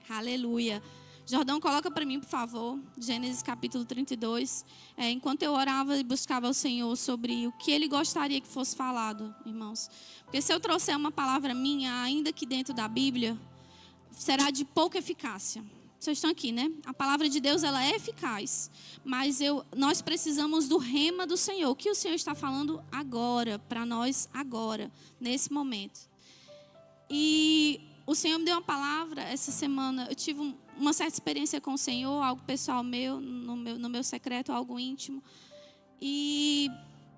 Aleluia. Jordão, coloca para mim, por favor, Gênesis capítulo 32. Enquanto eu orava e buscava ao Senhor sobre o que Ele gostaria que fosse falado, irmãos. Porque se eu trouxer uma palavra minha, ainda que dentro da Bíblia, será de pouca eficácia. Vocês estão aqui, né? A palavra de Deus, ela é eficaz. Mas nós precisamos do rema do Senhor. O que o Senhor está falando agora, para nós agora, nesse momento. E o Senhor me deu uma palavra essa semana. Eu tive uma certa experiência com o Senhor, algo pessoal meu, no meu secreto, algo íntimo. E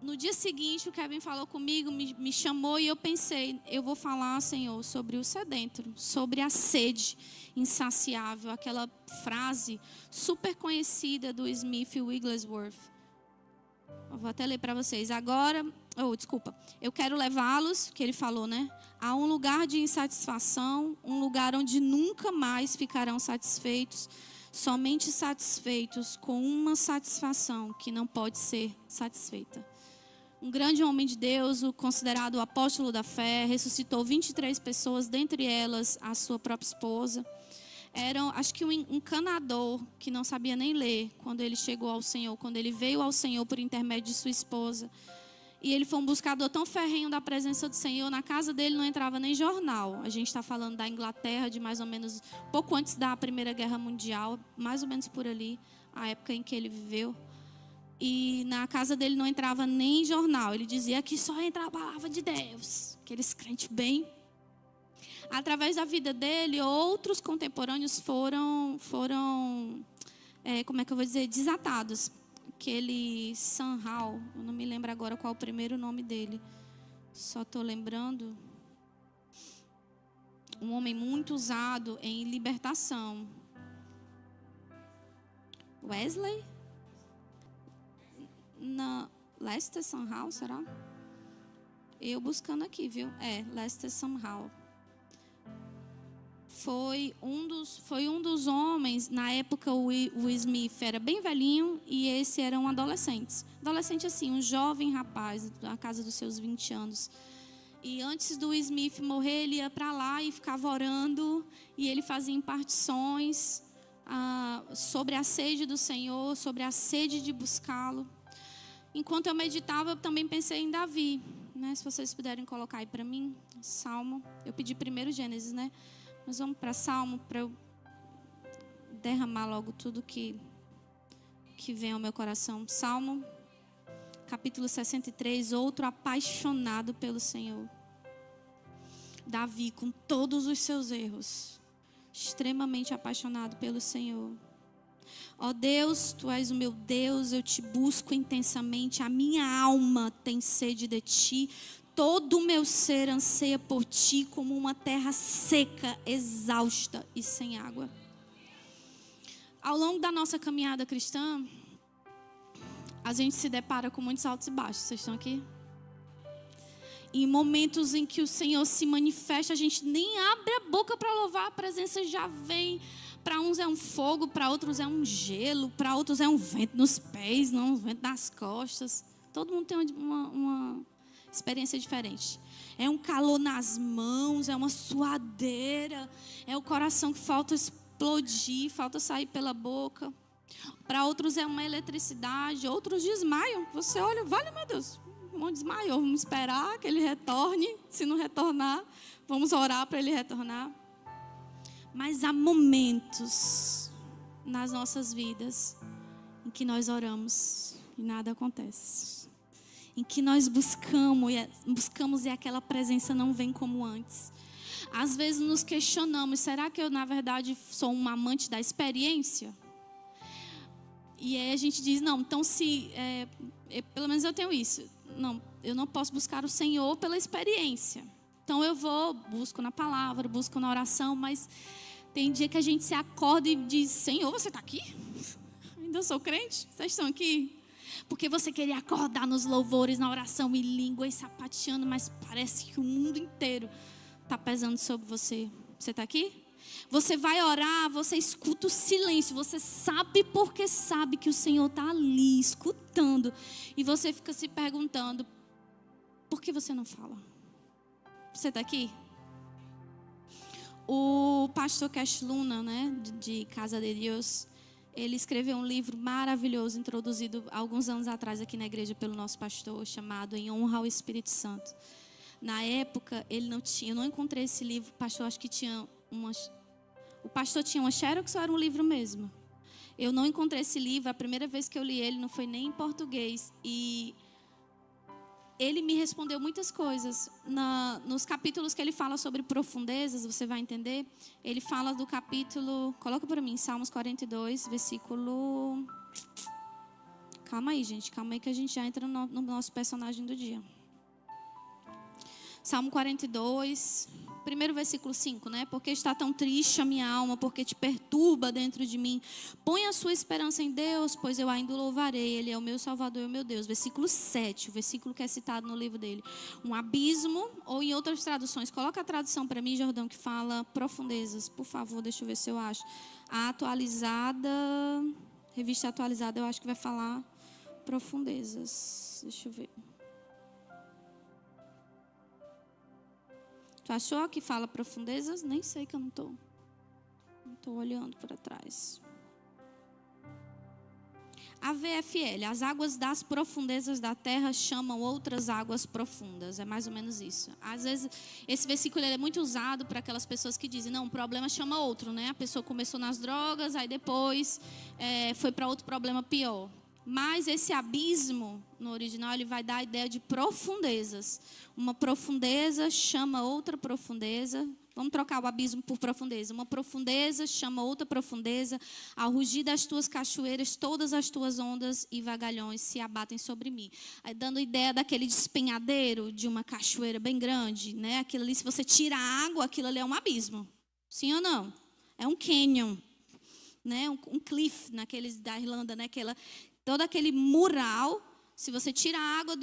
no dia seguinte, o Kevin falou comigo, me chamou e eu pensei, eu vou falar, Senhor, sobre o sedento, sobre a sede insaciável, aquela frase super conhecida do Smith Wigglesworth. Eu vou até ler para vocês. Agora, eu quero levá-los, que ele falou, né? A um lugar de insatisfação, um lugar onde nunca mais ficarão satisfeitos, somente satisfeitos com uma satisfação que não pode ser satisfeita. Um grande homem de Deus, considerado o apóstolo da fé, ressuscitou 23 pessoas, dentre elas a sua própria esposa. Era, acho que um encanador que não sabia nem ler quando ele chegou ao Senhor, quando ele veio ao Senhor por intermédio de sua esposa. E ele foi um buscador tão ferrenho da presença do Senhor, na casa dele não entrava nem jornal. A gente está falando da Inglaterra, de mais ou menos, pouco antes da Primeira Guerra Mundial, mais ou menos por ali, a época em que ele viveu. E na casa dele não entrava nem jornal. Ele dizia que só entra a palavra de Deus. Aqueles crentes bem. Através da vida dele, outros contemporâneos foram como é que eu vou dizer, desatados. Aquele Sanhal, eu não me lembro agora qual o primeiro nome dele. Só estou lembrando. Um homem muito usado em libertação. Wesley? Lester Sanhal, será? Eu buscando aqui, viu? Lester Sanhal. Foi um dos homens, na época o Smith era bem velhinho e esse eram adolescentes. Adolescente assim, um jovem rapaz, na casa dos seus 20 anos. E antes do Smith morrer, ele ia para lá e ficava orando. E ele fazia impartições sobre a sede do Senhor, sobre a sede de buscá-lo. Enquanto eu meditava, eu também pensei em Davi. Né? Se vocês puderem colocar aí para mim, Salmo. Eu pedi primeiro Gênesis, né? Mas vamos para Salmo, para eu derramar logo tudo que vem ao meu coração. Salmo, capítulo 63, outro apaixonado pelo Senhor. Davi, com todos os seus erros, extremamente apaixonado pelo Senhor. Ó Deus, Tu és o meu Deus, eu Te busco intensamente, a minha alma tem sede de Ti. Todo o meu ser anseia por Ti como uma terra seca, exausta e sem água. Ao longo da nossa caminhada cristã, a gente se depara com muitos altos e baixos. Vocês estão aqui? Em momentos em que o Senhor se manifesta, a gente nem abre a boca para louvar, a presença já vem. Para uns é um fogo, para outros é um gelo, para outros é um vento nos pés, não um vento nas costas. Todo mundo tem uma experiência diferente. É um calor nas mãos, é uma suadeira, é o coração que falta explodir, falta sair pela boca. Para outros é uma eletricidade, outros desmaiam. Você olha, vale meu Deus, não desmaiou, vamos esperar que ele retorne. Se não retornar, vamos orar para ele retornar. Mas há momentos nas nossas vidas em que nós oramos e nada acontece. Em que nós buscamos e aquela presença não vem como antes. Às vezes nos questionamos, será que eu na verdade sou um amante da experiência? E aí a gente diz, não, então pelo menos eu tenho isso. Não, eu não posso buscar o Senhor pela experiência. Então busco na palavra, busco na oração, mas tem dia que a gente se acorda e diz, Senhor, você está aqui? Ainda sou crente? Vocês estão aqui? Porque você queria acordar nos louvores, na oração e língua e sapateando, mas parece que o mundo inteiro está pesando sobre você. Você está aqui? Você vai orar, você escuta o silêncio, você sabe porque sabe que o Senhor está ali, escutando. E você fica se perguntando, por que você não fala? Você está aqui? O pastor Cash Luna, né, de Casa de Deus, ele escreveu um livro maravilhoso, introduzido alguns anos atrás aqui na igreja pelo nosso pastor, chamado Em Honra ao Espírito Santo. Na época, ele não tinha, eu não encontrei esse livro, o pastor acho que tinha o pastor tinha uma xerox ou era um livro mesmo? Eu não encontrei esse livro, a primeira vez que eu li ele não foi nem em português. E ele me respondeu muitas coisas. Nos capítulos que ele fala sobre profundezas, você vai entender. Ele fala do capítulo, coloca para mim, Salmos 42, versículo... Calma aí, gente, calma aí que a gente já entra no nosso personagem do dia. Salmo 42, primeiro versículo 5, né? Porque está tão triste a minha alma, porque te perturba dentro de mim. Põe a sua esperança em Deus, pois eu ainda o louvarei. Ele é o meu Salvador e o meu Deus. Versículo 7, o versículo que é citado no livro dele. Um abismo, ou em outras traduções, coloca a tradução para mim, Jordão, que fala profundezas. Por favor, deixa eu ver se eu acho. A atualizada, revista atualizada, eu acho que vai falar profundezas. Deixa eu ver. Tu achou que fala profundezas? Nem sei que eu não estou olhando para trás. A VFL, as águas das profundezas da terra chamam outras águas profundas. É mais ou menos isso. Às vezes, esse versículo é muito usado para aquelas pessoas que dizem, não, um problema chama outro, né? A pessoa começou nas drogas, aí depois foi para outro problema pior. Mas esse abismo, no original, ele vai dar a ideia de profundezas. Uma profundeza chama outra profundeza. Vamos trocar o abismo por profundeza. Uma profundeza chama outra profundeza. Ao rugir das tuas cachoeiras, todas as tuas ondas e vagalhões se abatem sobre mim. Aí, dando ideia daquele despenhadeiro de uma cachoeira bem grande, né? Aquilo ali, se você tira a água, aquilo ali é um abismo. Sim ou não? É um canyon, né? Um cliff, naqueles da Irlanda, né? Todo aquele mural, se você tira a água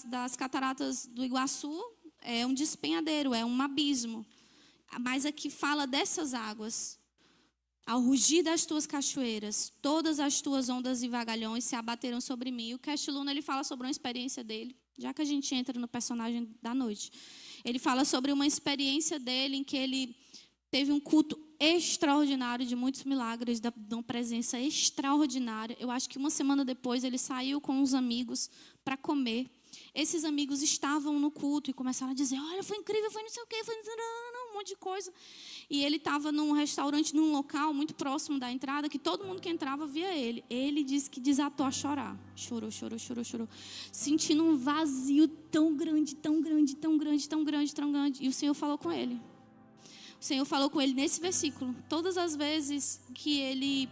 das cataratas do Iguaçu, é um despenhadeiro, é um abismo. Mas aqui fala dessas águas. Ao rugir das tuas cachoeiras, todas as tuas ondas e vagalhões se abateram sobre mim. E o Cash Luna, ele fala sobre uma experiência dele, já que a gente entra no personagem da noite. Ele fala sobre uma experiência dele em que ele teve um culto extraordinário, de muitos milagres, de uma presença extraordinária. Eu acho que uma semana depois ele saiu com uns amigos para comer. Esses amigos estavam no culto e começaram a dizer, olha, foi incrível, foi não sei o quê, foi um monte de coisa. E ele estava num restaurante, num local muito próximo da entrada, que todo mundo que entrava via ele. Ele disse que desatou a chorar. Chorou. Sentindo um vazio tão grande, tão grande, tão grande, tão grande, tão grande. E o Senhor falou com ele. O Senhor falou com ele nesse versículo. Todas as vezes que ele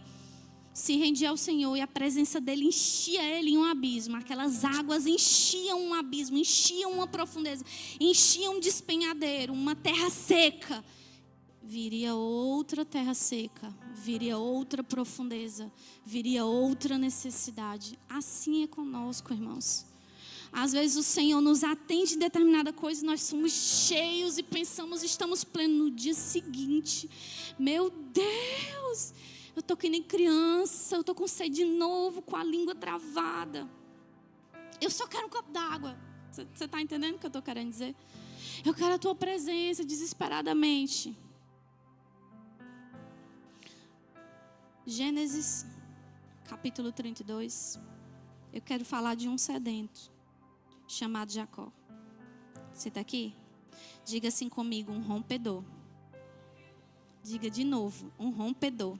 se rendia ao Senhor e a presença dele enchia ele em um abismo. Aquelas águas enchiam um abismo, enchiam uma profundeza, enchiam um despenhadeiro, uma terra seca. Viria outra terra seca, viria outra profundeza, viria outra necessidade. Assim é conosco, irmãos. Às vezes o Senhor nos atende em determinada coisa e nós somos cheios e pensamos, estamos plenos. No dia seguinte, meu Deus, eu estou que nem criança, eu estou com sede de novo, com a língua travada. Eu só quero um copo d'água. Você está entendendo o que eu estou querendo dizer? Eu quero a tua presença desesperadamente. Gênesis, capítulo 32. Eu quero falar de um sedento chamado Jacó. Você está aqui? Diga assim comigo, um rompedor. Diga de novo, um rompedor.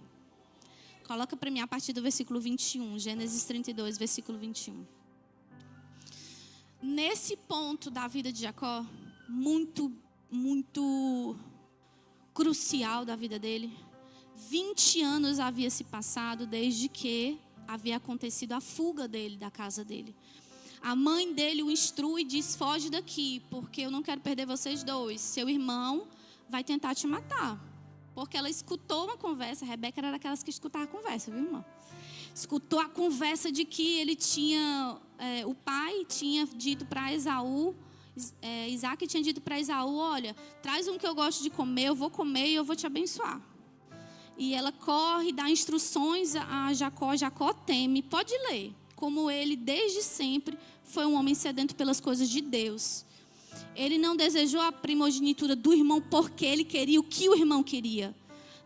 Coloca para mim a partir do versículo 21. Gênesis 32, versículo 21. Nesse ponto da vida de Jacó, muito crucial da vida dele, 20 anos havia se passado desde que havia acontecido a fuga dele da casa dele. A mãe dele o instrui e diz, foge daqui, porque eu não quero perder vocês dois. Seu irmão vai tentar te matar. Porque ela escutou uma conversa, a Rebeca era daquelas que escutava a conversa, viu, irmão? Escutou a conversa de que ele tinha, o pai tinha dito para Esaú, Isaac tinha dito para Esaú, olha, traz um que eu gosto de comer, eu vou comer e eu vou te abençoar. E ela corre, dá instruções a Jacó, Jacó teme, pode ler. Como ele, desde sempre, foi um homem sedento pelas coisas de Deus. Ele não desejou a primogenitura do irmão porque ele queria o que o irmão queria.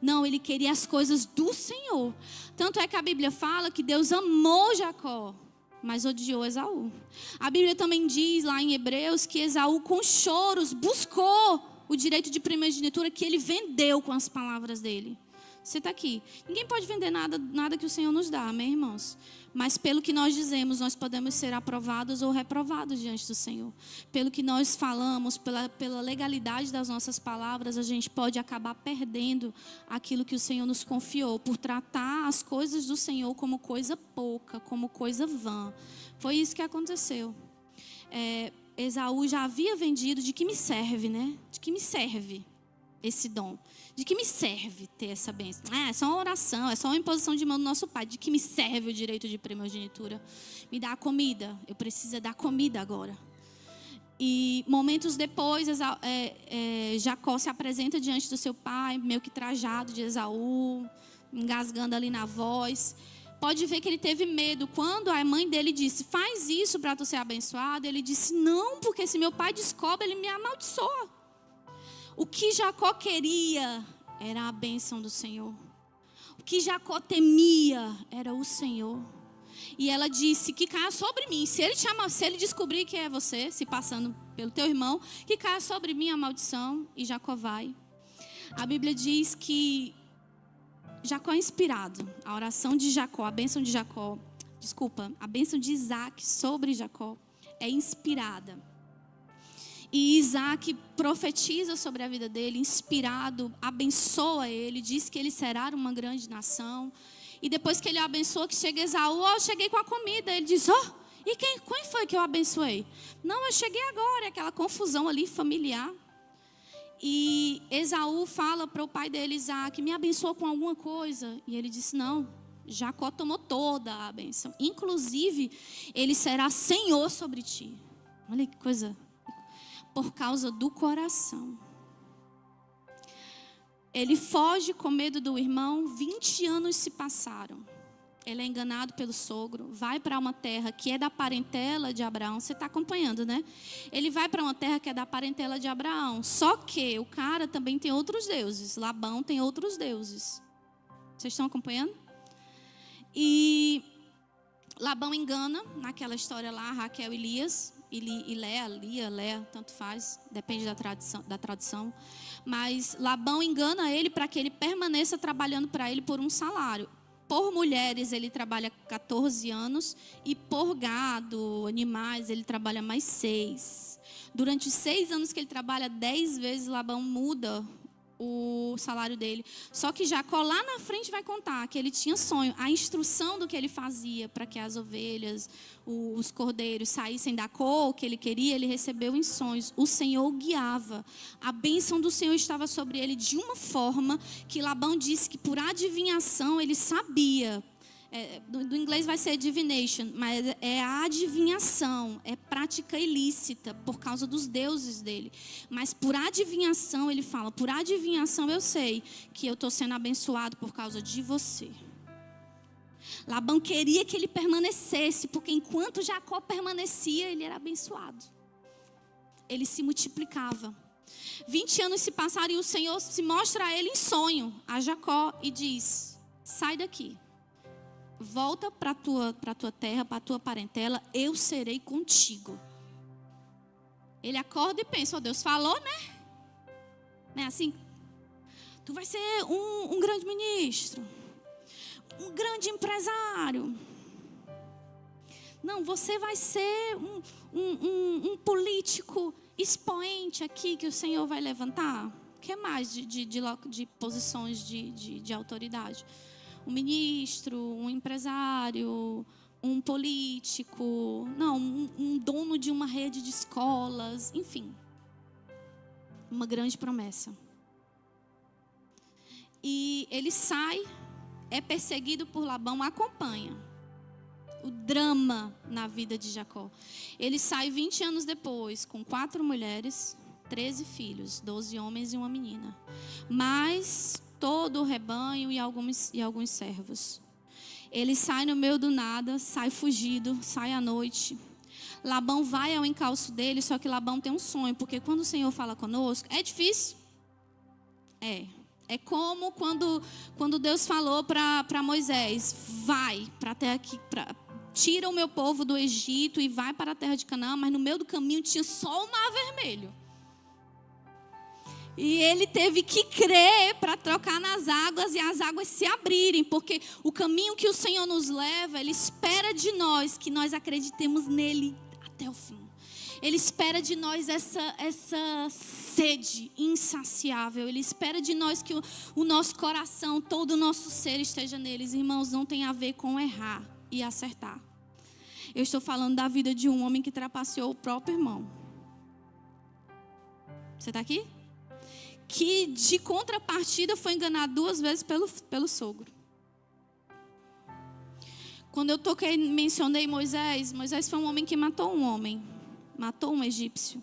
Não, ele queria as coisas do Senhor. Tanto é que a Bíblia fala que Deus amou Jacó, mas odiou Esaú. A Bíblia também diz lá em Hebreus que Esaú com choros buscou o direito de primogenitura que ele vendeu com as palavras dele. Você está aqui. Ninguém pode vender nada que o Senhor nos dá, amém, irmãos? Mas pelo que nós dizemos, nós podemos ser aprovados ou reprovados diante do Senhor. Pelo que nós falamos, pela legalidade das nossas palavras, a gente pode acabar perdendo aquilo que o Senhor nos confiou, por tratar as coisas do Senhor como coisa pouca, como coisa vã. Foi isso que aconteceu. Esaú já havia vendido. De que me serve, né? De que me serve esse dom? De que me serve ter essa bênção? É só uma oração, é só uma imposição de mão do nosso Pai. De que me serve o direito de primogenitura? Me dá a comida, eu preciso dar comida agora. E momentos depois, Jacó se apresenta diante do seu pai, meio que trajado de Esaú, engasgando ali na voz. Pode ver que ele teve medo. Quando a mãe dele disse, faz isso para tu ser abençoado, ele disse, não, porque se meu pai descobre, ele me amaldiçoa. O que Jacó queria era a bênção do Senhor. O que Jacó temia era o Senhor. E ela disse, que caia sobre mim. Se ele descobrir que é você, se passando pelo teu irmão, que caia sobre mim a maldição. E Jacó vai. A Bíblia diz que Jacó é inspirado. A oração de Jacó, a bênção de Jacó, a bênção de Isaac sobre Jacó é inspirada. E Isaac profetiza sobre a vida dele, inspirado, abençoa ele, diz que ele será uma grande nação. E depois que ele abençoa, que chega Esaú, eu cheguei com a comida. Ele diz, e quem foi que eu abençoei? Não, eu cheguei agora, aquela confusão ali familiar. E Esaú fala para o pai dele, Isaac, me abençoa com alguma coisa. E ele disse, não, Jacó tomou toda a bênção. Inclusive, ele será senhor sobre ti. Olha que coisa. Por causa do coração. Ele foge com medo do irmão. 20 anos se passaram. Ele é enganado pelo sogro. Vai para uma terra que é da parentela de Abraão. Você está acompanhando, né? Ele vai para uma terra que é da parentela de Abraão. Só que o cara também tem outros deuses. Labão tem outros deuses. Vocês estão acompanhando? E Labão engana, naquela história lá, Raquel e Lia, tanto faz, depende da tradução. Mas Labão engana ele para que ele permaneça trabalhando para ele por um salário. Por mulheres ele trabalha 14 anos e por gado, animais, ele trabalha mais 6. Durante os 6 anos que ele trabalha, 10 vezes Labão muda o salário dele. Só que Jacó lá na frente vai contar que ele tinha sonho. A instrução do que ele fazia para que as ovelhas, os cordeiros saíssem da cor que ele queria, ele recebeu em sonhos. O Senhor o guiava. A bênção do Senhor estava sobre ele de uma forma que Labão disse que por adivinhação ele sabia. Do inglês vai ser divination, mas é a adivinhação, é prática ilícita por causa dos deuses dele. Mas por adivinhação, ele fala, por adivinhação eu sei que eu estou sendo abençoado por causa de você. Labão queria que ele permanecesse, porque enquanto Jacó permanecia, ele era abençoado. Ele se multiplicava. 20 anos se passaram e o Senhor se mostra a ele em sonho, a Jacó, e diz, sai daqui. Volta para a tua terra, para a tua parentela, eu serei contigo. Ele acorda e pensa, Deus falou, né? Não é assim? Tu vai ser um grande ministro, um grande empresário. Não, você vai ser um político expoente aqui que o Senhor vai levantar. O que mais de posições de autoridade? Um ministro, um empresário, um político, não, um dono de uma rede de escolas, enfim. Uma grande promessa. E ele sai, é perseguido por Labão, acompanha o drama na vida de Jacó. Ele sai 20 anos depois, com 4 mulheres, 13 filhos, 12 homens e uma menina. Mas todo o rebanho e alguns servos. Ele sai no meio do nada, sai fugido, sai à noite. Labão vai ao encalço dele, só que Labão tem um sonho, porque quando o Senhor fala conosco, é difícil. É como quando Deus falou para Moisés, vai para a terra aqui, tira o meu povo do Egito e vai para a terra de Canaã, mas no meio do caminho tinha só o Mar Vermelho. E ele teve que crer para trocar nas águas e as águas se abrirem, porque o caminho que o Senhor nos leva, Ele espera de nós que nós acreditemos nele até o fim. Ele espera de nós essa sede insaciável. Ele espera de nós que o nosso coração, todo o nosso ser esteja neles. Irmãos, não tem a ver com errar e acertar. Eu estou falando da vida de um homem que trapaceou o próprio irmão. Você está aqui? Que de contrapartida foi enganado 2 vezes pelo sogro. Quando eu mencionei Moisés foi um homem que matou um homem. Matou um egípcio.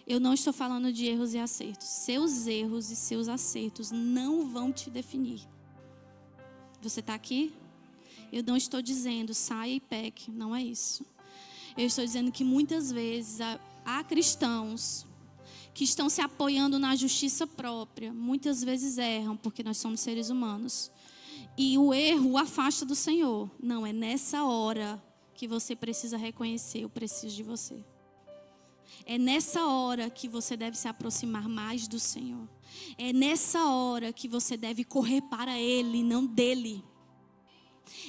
Eu não estou falando de erros e acertos. Seus erros e seus acertos não vão te definir. Você está aqui? Eu não estou dizendo saia e peque. Não é isso. Eu estou dizendo que muitas vezes há cristãos que estão se apoiando na justiça própria. Muitas vezes erram, porque nós somos seres humanos. E o erro o afasta do Senhor. Não, é nessa hora que você precisa reconhecer: eu preciso de você. É nessa hora que você deve se aproximar mais do Senhor. É nessa hora que você deve correr para Ele, não dele.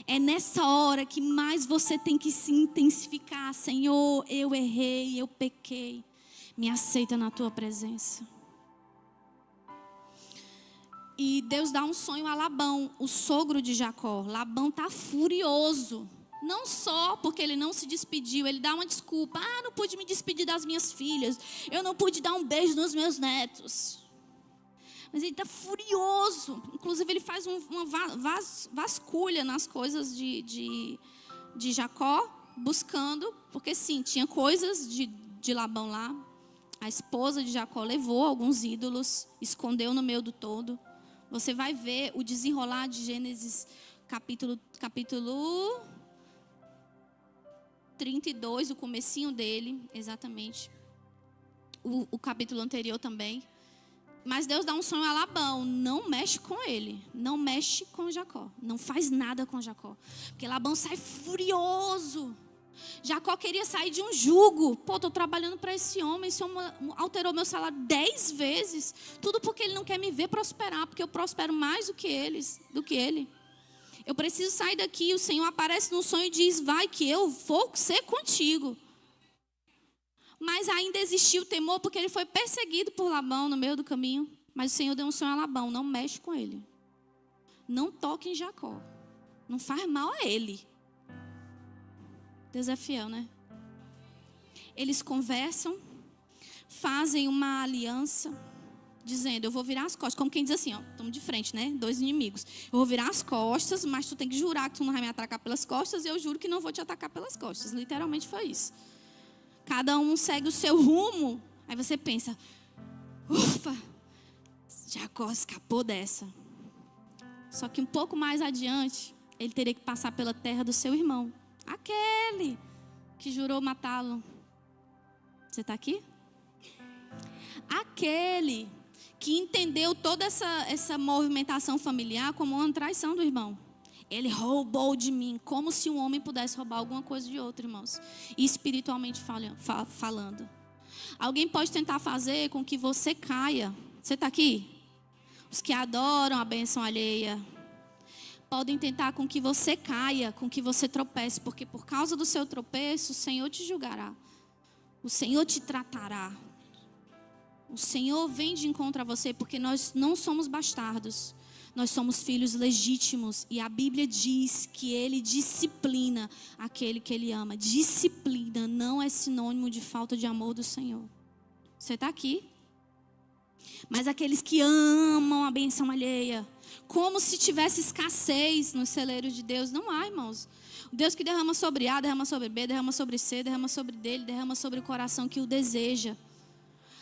É nessa hora que mais você tem que se intensificar. Senhor, eu errei, eu pequei. Me aceita na tua presença. E Deus dá um sonho a Labão, o sogro de Jacó. Labão está furioso. Não só porque ele não se despediu, ele dá uma desculpa. Não pude me despedir das minhas filhas. Eu não pude dar um beijo nos meus netos. Mas ele está furioso. Inclusive ele faz uma vasculha nas coisas de Jacó, buscando. Porque sim, tinha coisas de Labão lá. A esposa de Jacó levou alguns ídolos, escondeu no meio do todo. Você vai ver o desenrolar de Gênesis capítulo 32, o comecinho dele, exatamente. O capítulo anterior também. Mas Deus dá um sonho a Labão: não mexe com ele, não mexe com Jacó, não faz nada com Jacó. Porque Labão sai furioso. Jacó queria sair de um jugo. Estou trabalhando para esse homem alterou meu salário 10 vezes. Tudo porque ele não quer me ver prosperar, porque eu prospero mais do que ele. Eu preciso sair daqui. O Senhor aparece no sonho e diz: vai que eu vou ser contigo. Mas ainda existiu o temor, porque ele foi perseguido por Labão no meio do caminho. Mas o Senhor deu um sonho a Labão: não mexe com ele. Não toque em Jacó. Não faz mal a ele. Deus é fiel, né? Eles conversam, fazem uma aliança, dizendo: eu vou virar as costas. Como quem diz assim, estamos de frente, né? 2 inimigos. Eu vou virar as costas, mas tu tem que jurar que tu não vai me atacar pelas costas, e eu juro que não vou te atacar pelas costas. Literalmente foi isso. Cada um segue o seu rumo. Aí você pensa: ufa, Jacó escapou dessa. Só que um pouco mais adiante, ele teria que passar pela terra do seu irmão. Aquele que jurou matá-lo. Você está aqui? Aquele que entendeu toda essa movimentação familiar como uma traição do irmão. Ele roubou de mim, como se um homem pudesse roubar alguma coisa de outro, irmãos. E espiritualmente falando. Alguém pode tentar fazer com que você caia. Você está aqui? Os que adoram a bênção alheia podem tentar com que você caia, com que você tropece, porque por causa do seu tropeço, o Senhor te julgará. O Senhor te tratará. O Senhor vem de encontro a você, porque nós não somos bastardos. Nós somos filhos legítimos. E a Bíblia diz que Ele disciplina aquele que Ele ama. Disciplina não é sinônimo de falta de amor do Senhor. Você está aqui? Mas aqueles que amam a bênção alheia, como se tivesse escassez nos celeiros de Deus. Não há, irmãos. O Deus que derrama sobre A, derrama sobre B, derrama sobre C, derrama sobre dele, derrama sobre o coração que o deseja.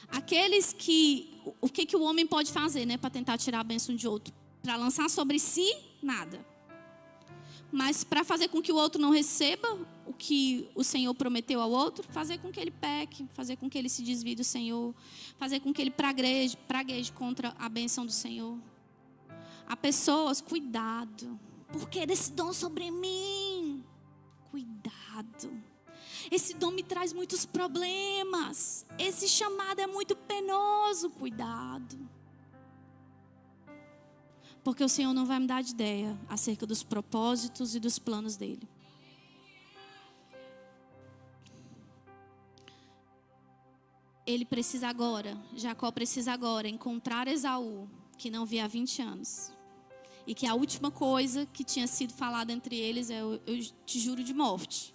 Aqueles que... O que o homem pode fazer, né, para tentar tirar a bênção de outro? Para lançar sobre si, nada. mas para fazer com que o outro não receba o que o Senhor prometeu ao outro, fazer com que ele peque, fazer com que ele se desvie do Senhor, fazer com que ele pragueje contra a bênção do Senhor. Há pessoas, cuidado, por que esse dom sobre mim? Cuidado. Esse dom me traz muitos problemas. Esse chamado é muito penoso. Cuidado. Porque o Senhor não vai me dar de ideia acerca dos propósitos e dos planos dele. Ele precisa agora, Jacó precisa agora encontrar Esaú, que não via há 20 anos. E que a última coisa que tinha sido falada entre eles é: eu te juro de morte.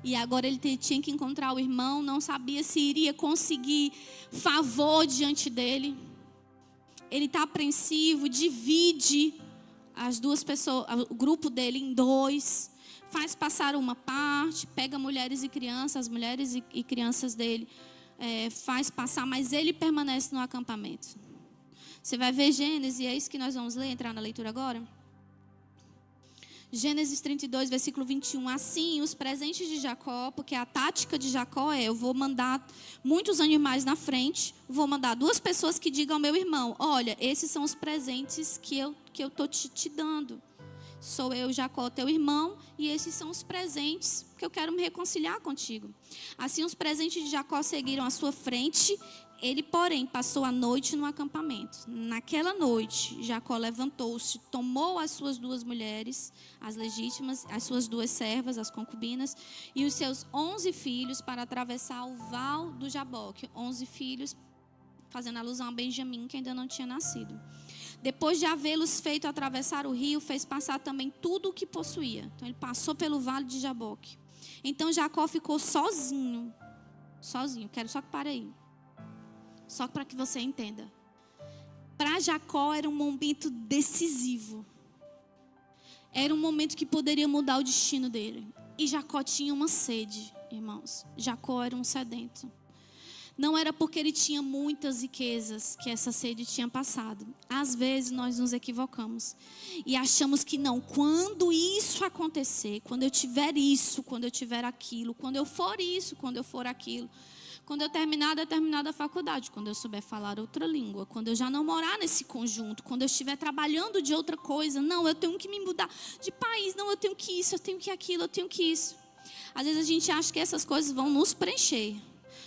E agora ele tinha que encontrar o irmão, não sabia se iria conseguir favor diante dele. Ele está apreensivo, divide as duas pessoas, o grupo dele em dois, faz passar uma parte, pega mulheres e crianças, as mulheres e crianças dele faz passar, mas ele permanece no acampamento. Você vai ver Gênesis, e é isso que nós vamos ler, entrar na leitura agora. Gênesis 32, versículo 21. Assim, os presentes de Jacó, porque a tática de Jacó é: eu vou mandar muitos animais na frente, vou mandar 2 pessoas que digam ao meu irmão: olha, esses são os presentes que eu estou te dando. Sou eu, Jacó, teu irmão, e esses são os presentes que eu quero me reconciliar contigo. Assim, os presentes de Jacó seguiram à sua frente. Ele, porém, passou a noite no acampamento. Naquela noite, Jacó levantou-se, tomou as suas 2 mulheres, as legítimas, as suas 2 servas, as concubinas, e os seus 11 filhos para atravessar o val do Jaboque. 11 filhos, fazendo alusão a Benjamim, que ainda não tinha nascido. Depois de havê-los feito atravessar o rio, fez passar também tudo o que possuía. Então, ele passou pelo vale de Jaboque. Então, Jacó ficou sozinho. Quero só que pare aí. Só para que você entenda. Para Jacó era um momento decisivo. Era um momento que poderia mudar o destino dele. E Jacó tinha uma sede, irmãos. Jacó era um sedento. Não era porque ele tinha muitas riquezas que essa sede tinha passado. Às vezes nós nos equivocamos. E achamos que não. Quando isso acontecer, quando eu tiver isso, quando eu tiver aquilo, quando eu for isso, quando eu for aquilo. Quando eu terminar determinada faculdade, quando eu souber falar outra língua, quando eu já não morar nesse conjunto, quando eu estiver trabalhando de outra coisa, não, eu tenho que me mudar de país, não, eu tenho que isso, eu tenho que aquilo, eu tenho que isso. Às vezes a gente acha que essas coisas vão nos preencher,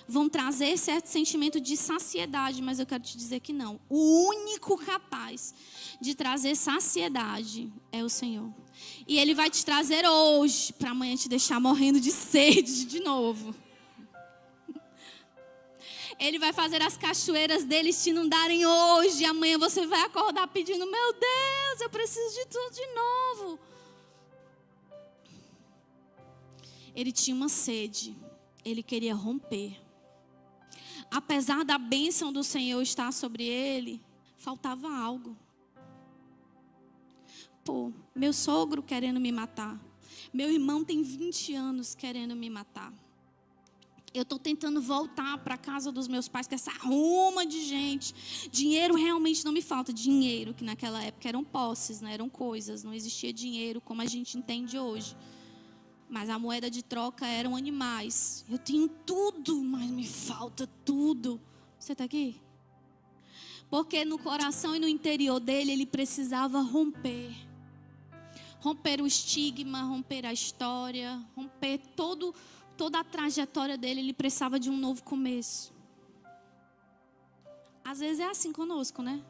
vão trazer certo sentimento de saciedade, mas eu quero te dizer que não. O único capaz de trazer saciedade é o Senhor. E Ele vai te trazer hoje, para amanhã te deixar morrendo de sede de novo. Ele vai fazer as cachoeiras deles te inundarem hoje. Amanhã você vai acordar pedindo: meu Deus, eu preciso de tudo de novo. Ele tinha uma sede. Ele queria romper. Apesar da bênção do Senhor estar sobre ele, faltava algo. Pô, meu sogro querendo me matar. Meu irmão tem 20 anos querendo me matar. Eu estou tentando voltar para a casa dos meus pais, com essa ruma de gente. Dinheiro realmente não me falta. Dinheiro, que naquela época eram posses, né? Eram coisas. Não existia dinheiro como a gente entende hoje. Mas a moeda de troca eram animais. Eu tenho tudo, mas me falta tudo. Você está aqui? Porque no coração e no interior dele, ele precisava romper. Romper o estigma, romper a história, romper toda a trajetória dele. Ele precisava de um novo começo. Às vezes é assim conosco, né?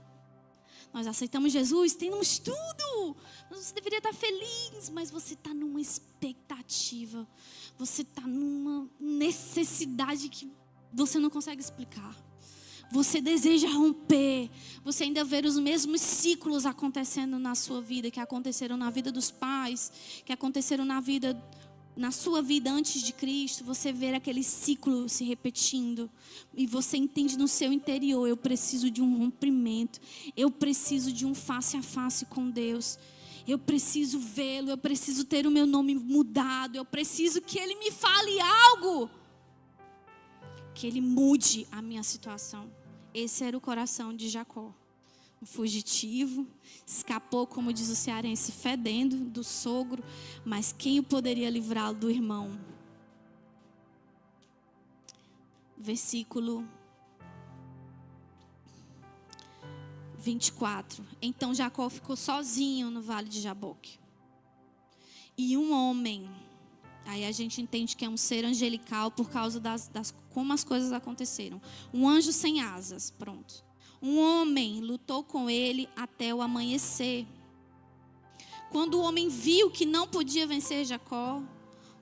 Nós aceitamos Jesus, temos tudo. Você deveria estar feliz, mas você está numa expectativa. Você está numa necessidade que você não consegue explicar. Você deseja romper. Você ainda vê os mesmos ciclos acontecendo na sua vida, que aconteceram na vida dos pais, que aconteceram na sua vida antes de Cristo. Você vê aquele ciclo se repetindo. E você entende no seu interior: eu preciso de um rompimento. Eu preciso de um face a face com Deus. Eu preciso vê-lo. Eu preciso ter o meu nome mudado. Eu preciso que Ele me fale algo. Que Ele mude a minha situação. Esse era o coração de Jacó. um fugitivo, escapou, como diz o cearense, fedendo do sogro, mas quem o poderia livrá-lo do irmão? Versículo 24. Então Jacó ficou sozinho no vale de Jaboque. E um homem, aí a gente entende que é um ser angelical por causa das como as coisas aconteceram. Um anjo sem asas, pronto. Um homem lutou com ele até o amanhecer. Quando o homem viu que não podia vencer Jacó,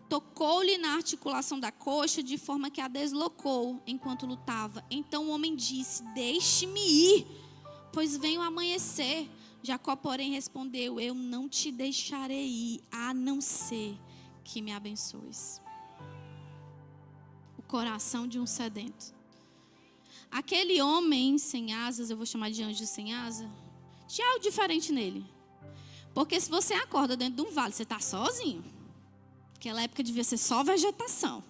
tocou-lhe na articulação da coxa de forma que a deslocou enquanto lutava. Então o homem disse: deixe-me ir, pois vem o amanhecer. Jacó, porém, respondeu: eu não te deixarei ir, a não ser que me abençoes. O coração de um sedento. Aquele homem sem asas, eu vou chamar de anjo sem asa, tinha algo diferente nele. Porque se você acorda dentro de um vale, você está sozinho. Naquela época devia ser só vegetação.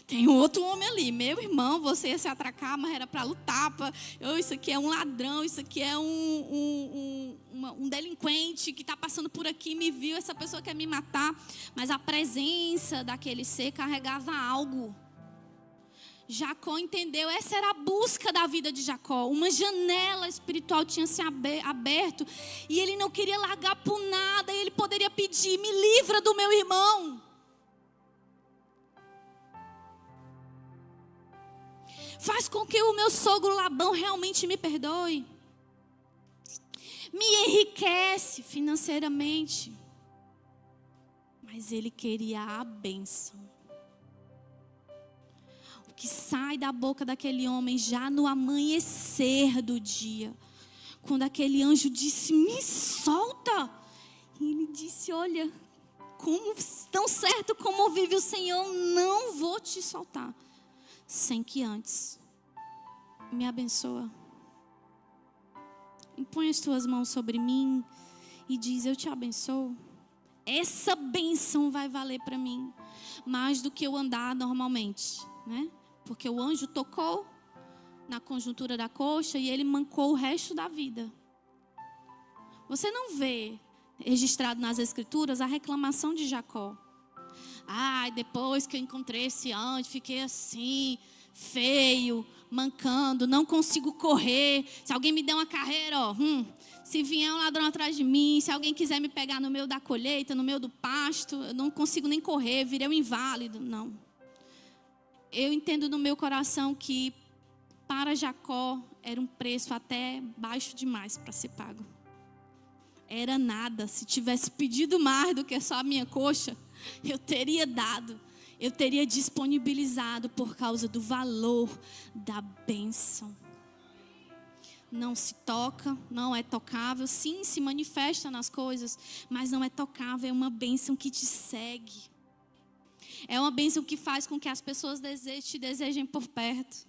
Tem um outro homem ali, meu irmão, você ia se atracar, mas era para lutar. Isso aqui é um ladrão, isso aqui é um delinquente que está passando por aqui, me viu, essa pessoa quer me matar. Mas a presença daquele ser carregava algo. Jacó entendeu, essa era a busca da vida de Jacó. Uma janela espiritual tinha se aberto e ele não queria largar por nada. E ele poderia pedir: me livra do meu irmão. Faz com que o meu sogro Labão realmente me perdoe. Me enriquece financeiramente. Mas ele queria a bênção. O que sai da boca daquele homem já no amanhecer do dia. Quando aquele anjo disse: me solta. E ele disse: olha, tão certo como vive o Senhor, não vou te soltar sem que antes me abençoa. Impõe as tuas mãos sobre mim e diz: eu te abençoo. Essa bênção vai valer para mim mais do que eu andar normalmente, né? Porque o anjo tocou na conjuntura da coxa e ele mancou o resto da vida. Você não vê registrado nas escrituras a reclamação de Jacó. Depois que eu encontrei esse anjo, fiquei assim, feio, mancando, não consigo correr. Se alguém me der uma carreira, se vier um ladrão atrás de mim, se alguém quiser me pegar no meio da colheita, no meio do pasto, eu não consigo nem correr, virei um inválido. Não. Eu entendo no meu coração que para Jacó era um preço até baixo demais para ser pago. Era nada. Se tivesse pedido mais do que só a minha coxa, eu teria dado. Eu teria disponibilizado por causa do valor da bênção. Não se toca, não é tocável. Sim, se manifesta nas coisas, mas não é tocável. É uma bênção que te segue. É uma bênção que faz com que as pessoas te desejem por perto.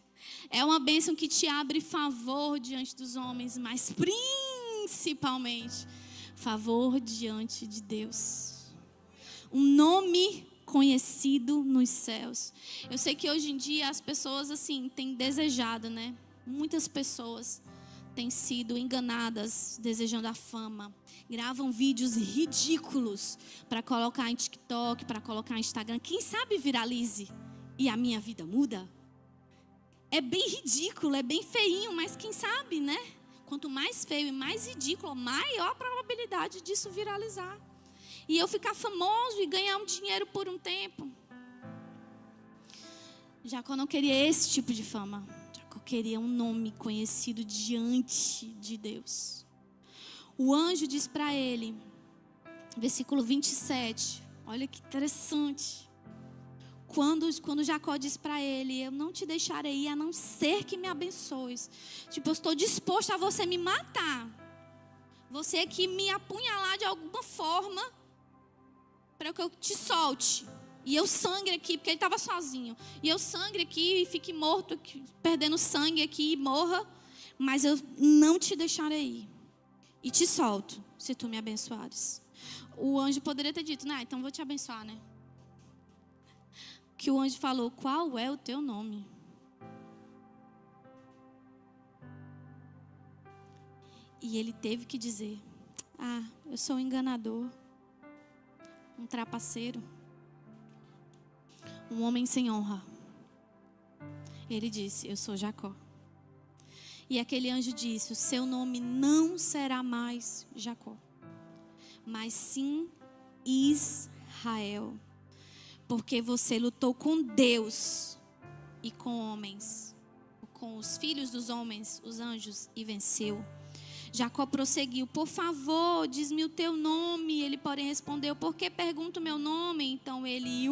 É uma bênção que te abre favor diante dos homens, mas principalmente favor diante de Deus. Um nome conhecido nos céus. Eu sei que hoje em dia as pessoas assim têm desejado, né? Muitas pessoas têm sido enganadas desejando a fama. Gravam vídeos ridículos para colocar em TikTok, para colocar no Instagram. Quem sabe viralize e a minha vida muda? É bem ridículo, é bem feinho, mas quem sabe, né? Quanto mais feio e mais ridículo, maior a probabilidade disso viralizar. E eu ficar famoso e ganhar um dinheiro por um tempo. Jacó não queria esse tipo de fama. Jacó queria um nome conhecido diante de Deus. O anjo diz para ele, versículo 27, olha que interessante. Quando Jacó diz para ele: eu não te deixarei ir a não ser que me abençoes. Tipo, eu estou disposto a você me matar. Você que me apunhalar de alguma forma para que eu te solte. E eu sangre aqui, porque ele estava sozinho. E eu sangre aqui e fique morto, aqui, perdendo sangue aqui e morra. Mas eu não te deixarei ir. E te solto, se tu me abençoares. O anjo poderia ter dito: não, então vou te abençoar, né? Que o anjo falou: qual é o teu nome? E ele teve que dizer: eu sou um enganador, um trapaceiro, um homem sem honra. Ele disse: eu sou Jacó. E aquele anjo disse: o seu nome não será mais Jacó, mas sim Israel, porque você lutou com Deus e com homens, com os filhos dos homens, os anjos, e venceu. Jacó prosseguiu: por favor, diz-me o teu nome. Ele, porém, respondeu: por que pergunta o meu nome? Então ele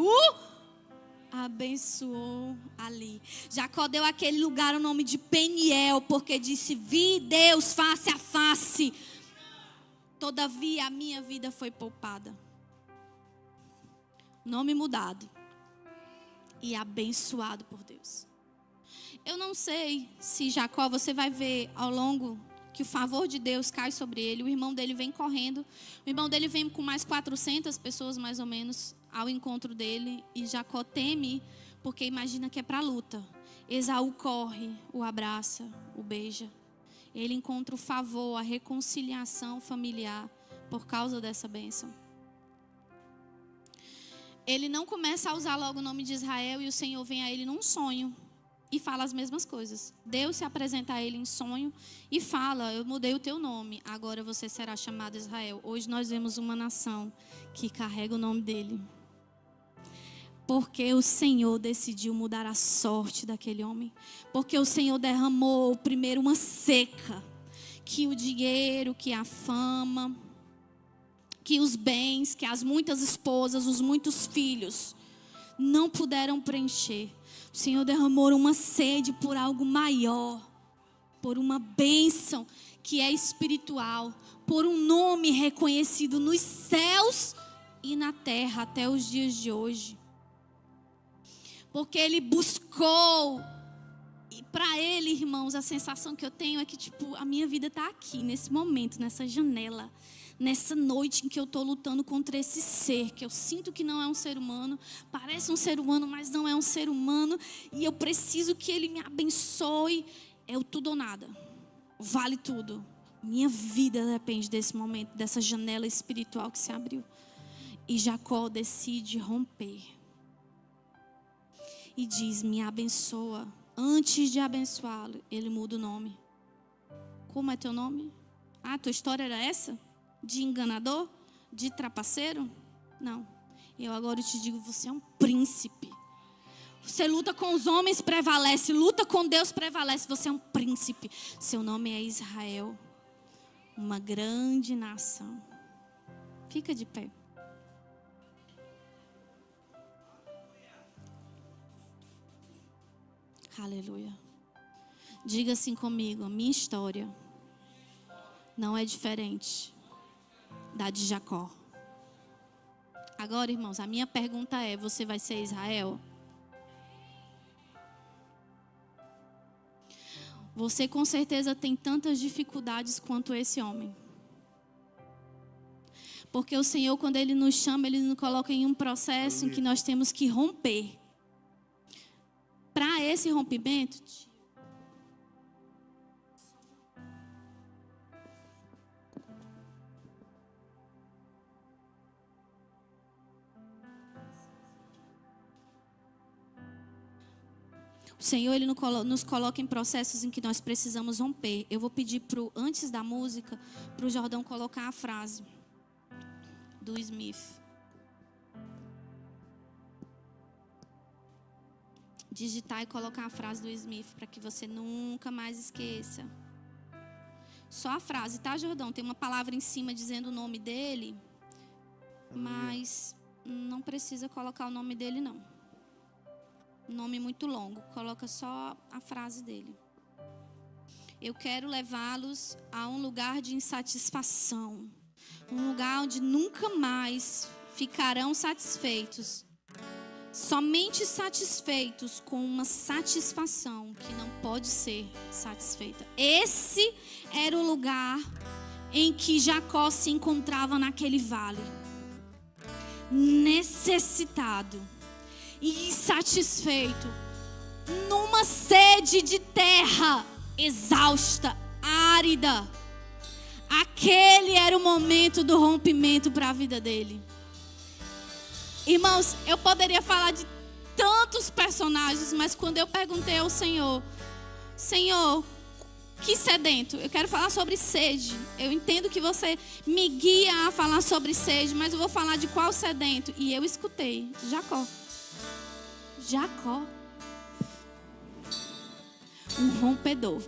abençoou ali. Jacó deu àquele lugar o nome de Peniel, porque disse: vi Deus face a face. Todavia a minha vida foi poupada. Nome mudado e abençoado por Deus. Eu não sei se Jacó, você vai ver ao longo que o favor de Deus cai sobre ele. O irmão dele vem correndo. O irmão dele vem com mais 400 pessoas, mais ou menos, ao encontro dele. E Jacó teme, porque imagina que é para a luta. Esaú corre, o abraça, o beija. Ele encontra o favor, a reconciliação familiar por causa dessa bênção. Ele não começa a usar logo o nome de Israel, e o Senhor vem a ele num sonho e fala as mesmas coisas. Deus se apresenta a ele em sonho e fala: eu mudei o teu nome, agora você será chamado Israel. Hoje nós vemos uma nação que carrega o nome dele, porque o Senhor decidiu mudar a sorte daquele homem. Porque o Senhor derramou primeiro uma seca, que o dinheiro, que a fama, que os bens, que as muitas esposas, os muitos filhos não puderam preencher. O Senhor derramou uma sede por algo maior, por uma bênção que é espiritual, por um nome reconhecido nos céus e na terra até os dias de hoje. Porque ele buscou, e para ele, irmãos, a sensação que eu tenho é que a minha vida está aqui, nesse momento, nessa janela, nessa noite em que eu estou lutando contra esse ser, que eu sinto que não é um ser humano, parece um ser humano, mas não é um ser humano, e eu preciso que ele me abençoe. É o tudo ou nada, vale tudo. Minha vida depende desse momento, dessa janela espiritual que se abriu. E Jacó decide romper e diz: me abençoa. Antes de abençoá-lo, ele muda o nome. Como é teu nome? Tua história era essa? De enganador? De trapaceiro? Não. Eu agora te digo: você é um príncipe. Você luta com os homens, prevalece. Luta com Deus, prevalece. Você é um príncipe. Seu nome é Israel. Uma grande nação. Fica de pé. Aleluia. Diga assim comigo: a minha história não é diferente da de Jacó. Agora, irmãos, a minha pergunta é: você vai ser Israel? Você com certeza tem tantas dificuldades quanto esse homem. Porque o Senhor, quando Ele nos chama, Ele nos coloca em um processo em que nós temos que romper. Para esse rompimento, o Senhor, Ele nos coloca em processos em que nós precisamos romper. Eu vou pedir, antes da música, para o Jordão colocar a frase do Smith. Digitar e colocar a frase do Smith, para que você nunca mais esqueça. Só a frase, tá, Jordão? Tem uma palavra em cima dizendo o nome dele, mas não precisa colocar o nome dele, não. Nome muito longo, coloca só a frase dele. Eu quero levá-los a um lugar de insatisfação, um lugar onde nunca mais ficarão satisfeitos, somente satisfeitos com uma satisfação que não pode ser satisfeita. Esse era o lugar em que Jacó se encontrava naquele vale, necessitado e insatisfeito, numa sede de terra exausta, árida, Aquele era o momento do rompimento para a vida dele. Irmãos, eu poderia falar de tantos personagens, mas quando eu perguntei ao Senhor, Senhor, que sedento? Eu quero falar sobre sede. Eu entendo que você me guia a falar sobre sede, mas eu vou falar de qual sedento? E eu escutei, Jacó. Jacó. Um rompedor.